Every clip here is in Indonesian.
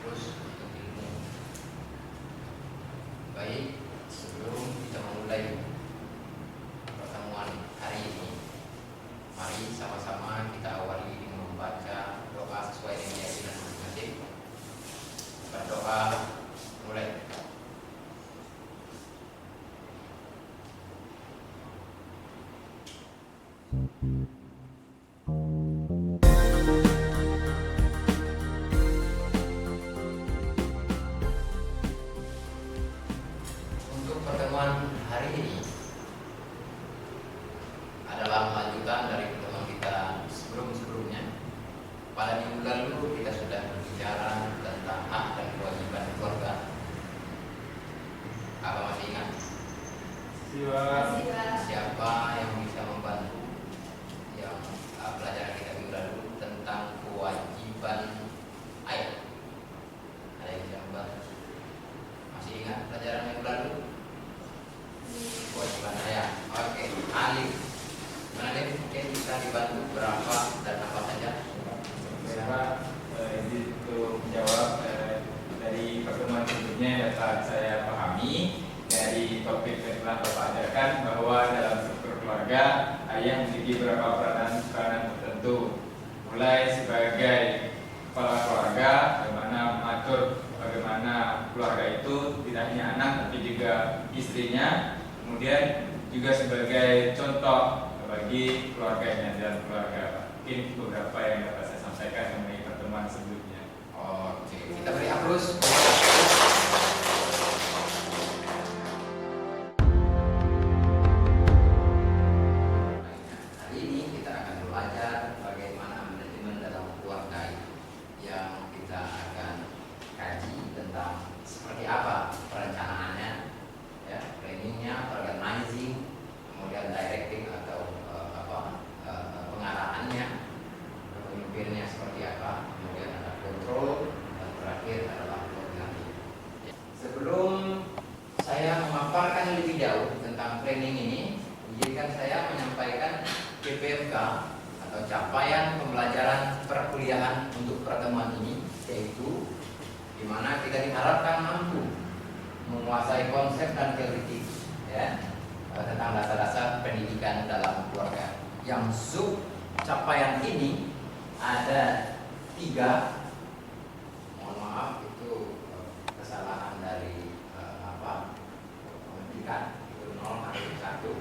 terus untuk ilmu. Baik, sebelum kita memulai pertemuan hari ini, mari sama-sama kita awali dengan membaca doa sesuai dengan keyakinan masing-masing. Berdoa, mulai. Untuk pertemuan hari ini adalah lanjutan dari pertemuan kita sebelum-sebelumnya. Pada minggu lalu kita sudah berbicara tentang hak dan kewajiban keluarga. Apa masih ingat? Siapa yang bisa membantu yang pelajaran kita minggu lalu tentang kewajiban ayah? Ada yang bisa membantu? Masih ingat pelajaran minggu lalu? Kewajiban ayah. Oke, Alif. Mana deh mungkin bisa dibantu berapa dan apa saja? Saya untuk menjawab dari pertemuan sebelumnya dapat saya pahami dari topik yang telah Bapak ajarkan bahwa dalam struktur keluarga ayah memiliki beberapa peranan tertentu, mulai sebagai kepala keluarga, bagaimana mengatur bagaimana keluarga itu tidak hanya anak tapi juga istrinya, kemudian juga sebagai contoh bagi keluarganya dan keluarga. Mungkin beberapa yang dapat saya sampaikan mengenai pertemuan sebelumnya. Oke, kita beri aplaus. Hari ini kita akan belajar bagaimana manajemen dalam keluarga yang kita akan kaji tentang seperti apa perencanaannya, ya, planningnya, organizing, kemudian directing atau pengarahannya, pemimpinnya seperti apa, kemudian ada kontrol, dan terakhir adalah koordinasi. Sebelum saya memaparkan lebih jauh tentang planning ini, izinkan saya menyampaikan PPMK atau capaian pembelajaran perkuliahan untuk pertemuan ini, yaitu di mana kita diharapkan mampu menguasai konsep dan teori, ya, tentang dasar-dasar pendidikan dalam keluarga. Yang sub capaian ini ada 3. Mohon maaf itu kesalahan dari pendidikan itu 0 harus 1,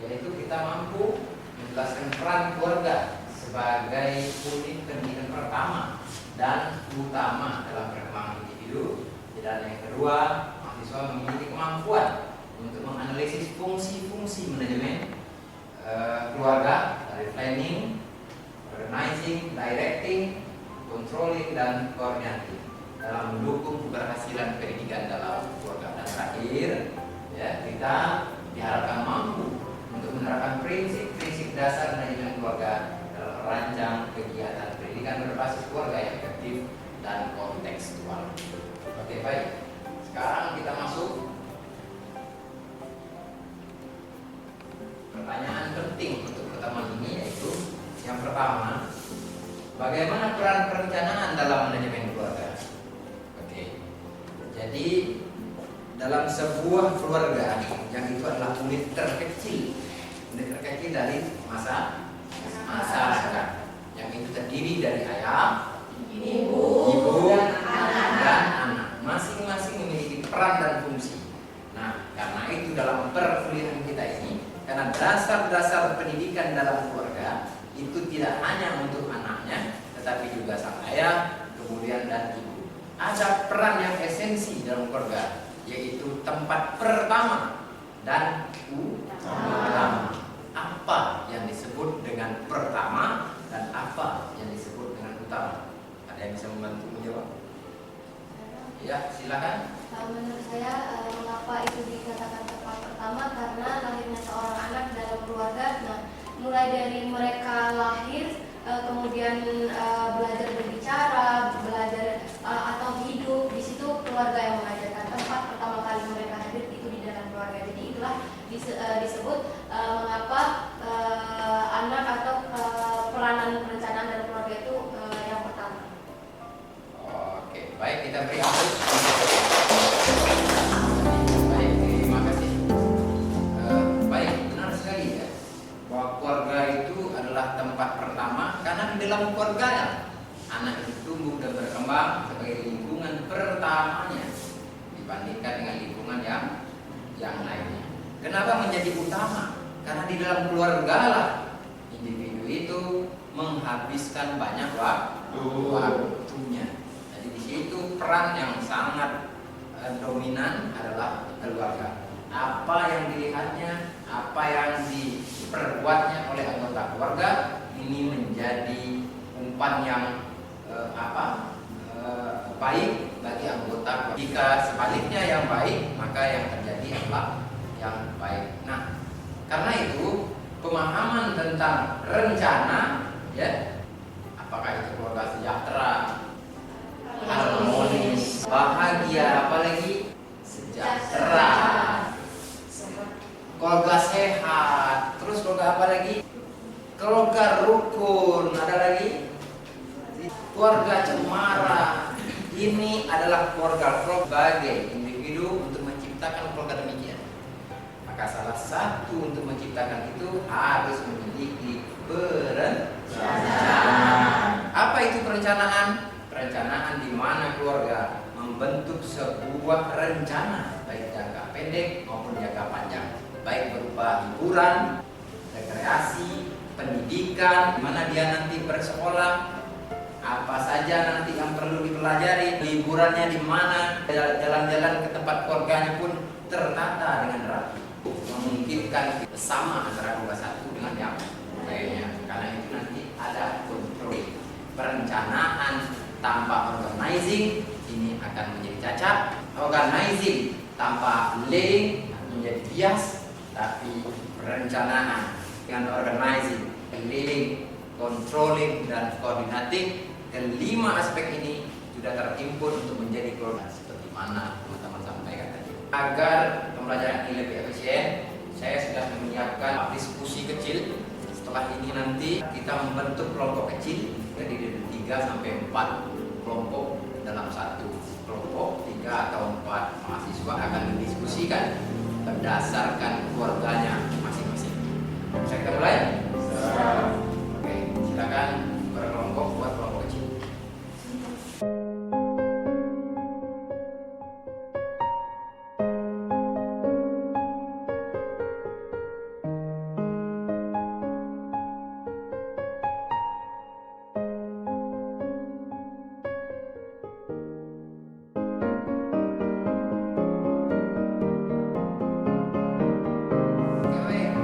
yaitu kita mampu menjelaskan peran keluarga sebagai unit pendidikan pertama dan utama dalam perkembangan individu. Dan yang kedua, mahasiswa memiliki kemampuan untuk menganalisis fungsi-fungsi manajemen keluarga dari planning, organizing, directing, controlling, dan koordinatif dalam mendukung keberhasilan pendidikan dalam keluarga. Dan terakhir, ya, kita diharapkan mampu untuk menerapkan prinsip-prinsip dasar manajemen keluarga dalam merancang kegiatan pendidikan berbasis keluarga yang efektif dan kontekstual. Oke, baik. Sekarang kita masuk pertanyaan penting untuk pertemuan ini, yaitu yang pertama, bagaimana peran perencanaan dalam manajemen keluarga? Oke. Jadi dalam sebuah keluarga yang itu adalah unit terkecil dari masyarakat, yang itu terdiri dari ayah, ibu, dan anak. Masing-masing memiliki peran dan fungsi. Nah, karena itu dalam perkuliahan kita ini, karena dasar-dasar pendidikan dalam keluarga itu tidak hanya untuk anaknya, tetapi juga sang ayah, kemudian dan ibu. Ada peran yang esensi dalam keluarga, yaitu tempat pertama dan utama. Apa yang disebut dengan pertama dan apa yang disebut dengan utama? Ada yang bisa membantu menjawab? Ya, silakan. Menurut saya, mengapa itu dikatakan tempat pertama? Karena lahirnya seorang anak dalam keluarga, mulai dari mereka lahir, kemudian belajar berbicara, belajar atau hidup, di situ keluarga yang mengajarkan. Tempat pertama kali mereka hadir itu di dalam keluarga. Jadi itulah disebut mengapa anak atau peranan perencanaan dalam keluarga itu yang pertama. Oke. baik, kita beri aplaus. Baik, terima kasih. Baik, benar sekali ya, bahwa keluarga itu adalah tempat pertama, karena di dalam keluarga anak itu tumbuh dan berkembang sebagai lingkungan pertamanya dibandingkan dengan lingkungan yang lainnya. Kenapa menjadi utama? Karena di dalam keluarga lah individu itu menghabiskan banyak waktunya. Jadi di situ peran yang sangat dominan adalah keluarga. Apa yang dilihatnya, apa yang diperbuatnya oleh anggota keluarga ini menjadi umpan yang baik bagi anggota. Jika sebaliknya yang baik, maka yang terjadi adalah yang baik. Nah, karena itu pemahaman tentang rencana, ya, apakah itu keluarga sejahtera, harmonis, bahagia, apalagi sejahtera, keluarga sehat, terus keluarga apa lagi? Keluarga rukun, ada lagi keluarga cemara. Ini adalah keluarga sebagai individu untuk menciptakan keluarga demikian. Maka salah satu untuk menciptakan itu harus memiliki perencanaan. Apa itu perencanaan? Perencanaan di mana keluarga membentuk sebuah rencana baik jangka pendek maupun jangka panjang, baik berupa hiburan, rekreasi, pendidikan, di mana dia nanti bersekolah, apa saja nanti yang perlu dipelajari, liburannya di mana, jalan-jalan ke tempat keluarganya pun tertata dengan rapi, memungkinkan sama antara keluarga satu dengan yang lainnya. Karena itu nanti ada kontrol. Perencanaan tanpa organizing ini akan menjadi cacat. Organizing tanpa planning menjadi bias. Tapi perencanaan dengan organizing, planning, controlling, dan coordinating, kelima aspek ini sudah terhimpun untuk menjadi keluarga seperti mana teman-teman sampaikan tadi. Agar pembelajaran ini lebih efisien, saya sudah menyiapkan diskusi kecil. Setelah ini nanti kita membentuk kelompok kecil, jadi dari 3 sampai 4 kelompok dalam satu kelompok. 3 atau 4 mahasiswa akan mendiskusikan berdasarkan keluarganya masing-masing. Bisa kita mulai? Oke, silakan berkelompok buat kelompok kecil.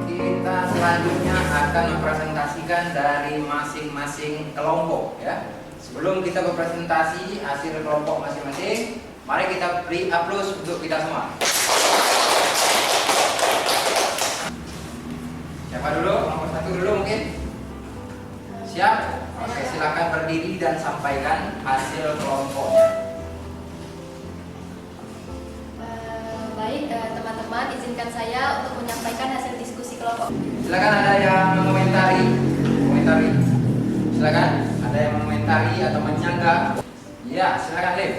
Kita selanjutnya akan mempresentasikan dari masing-masing kelompok, ya. Sebelum kita berpresentasi hasil kelompok masing-masing, mari kita beri aplaus untuk kita semua. Siapa dulu? Nomor 1 dulu mungkin. Siap? Oke, silakan berdiri dan sampaikan hasil kelompoknya. Baik, teman-teman, izinkan saya untuk menyampaikan hasil diskusi kelompok. Silakan, ada yang mengomentari. Silakan, ada yang mengomentari atau menyanggah. Ya, silakan, Lim.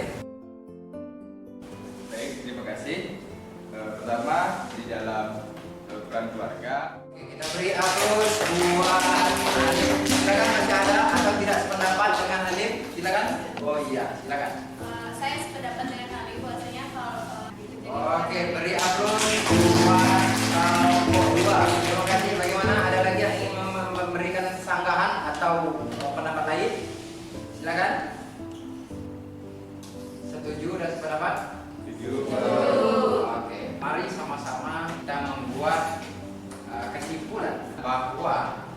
Baik, terima kasih. Pertama, di dalam peran keluarga. Oke, kita beri aplaus buat Halim. Silakan, masih ada atau tidak sependapat dengan Halim? Silakan. Oh iya, silakan. Saya sependapat dengan Halim bahwasanya kalau Oke, beri aplaus buat kelompok 2. Terima kasih. Bagaimana? Ada lagi yang ingin memberikan sanggahan atau pendapat lain? Silakan. Setuju dan sependapat? Setuju. Oke, mari sama-sama kita membuat kesimpulan bahwa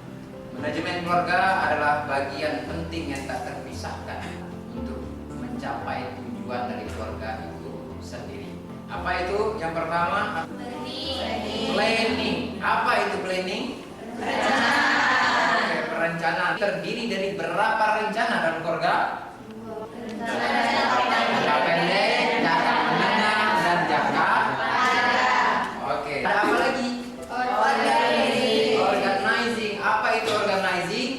manajemen keluarga adalah bagian penting yang tak terpisahkan untuk mencapai tujuan dari keluarga itu sendiri. Apa itu? Yang pertama, planning. Apa itu planning? Oke, perencanaan. Terdiri dari berapa rencana dalam keluarga? Jangka pendek, jangka menengah, dan jangka panjang. Oke. Ada apa lagi? Organizing. Apa itu organizing?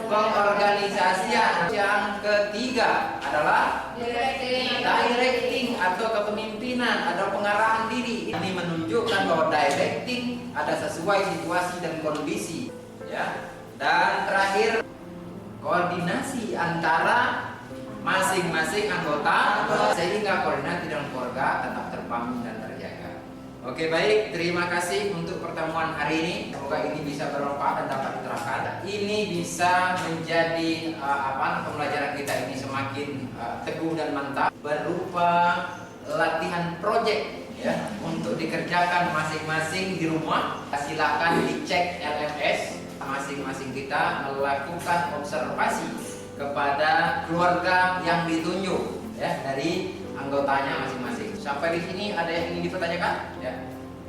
Pengorganisasian. Yang ketiga adalah adalah Directing. directing atau kepemimpinan atau pengarahan diri. Ini menunjukkan bahwa directing ada sesuai situasi dan kondisi, ya. Dan terakhir, koordinasi antara masing-masing anggota sehingga koordinasi dengan keluarga tetap terbangun dan terjaga. Oke, baik, terima kasih untuk pertemuan hari ini. Semoga ini bisa bermanfaat dan dapat diterapkan. Ini bisa menjadi pembelajaran kita ini semakin teguh dan mantap berupa latihan project, ya, untuk dikerjakan masing-masing di rumah. Silakan dicek LMS, masing-masing kita melakukan observasi kepada keluarga yang ditunjuk, ya, dari anggotanya masing-masing. Sampai di sini ada yang ingin dipertanyakan? Ya.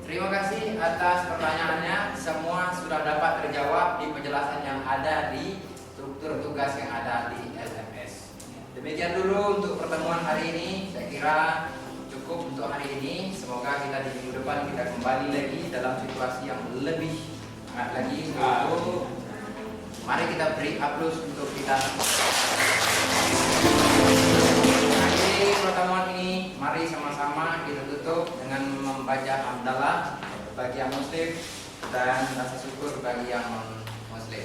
Terima kasih atas pertanyaannya. Semua sudah dapat terjawab di penjelasan yang ada di struktur tugas yang ada di LMS. Demikian dulu untuk pertemuan hari ini. Saya kira cukup untuk hari ini. Semoga kita di minggu depan kita kembali lagi dalam situasi yang lebih hangat lagi. Mari kita beri aplaus untuk kita. Akhir pertemuan ini, mari sama-sama kita tutup dengan membaca hamdalah bagi yang muslim dan rasa syukur bagi yang non muslim.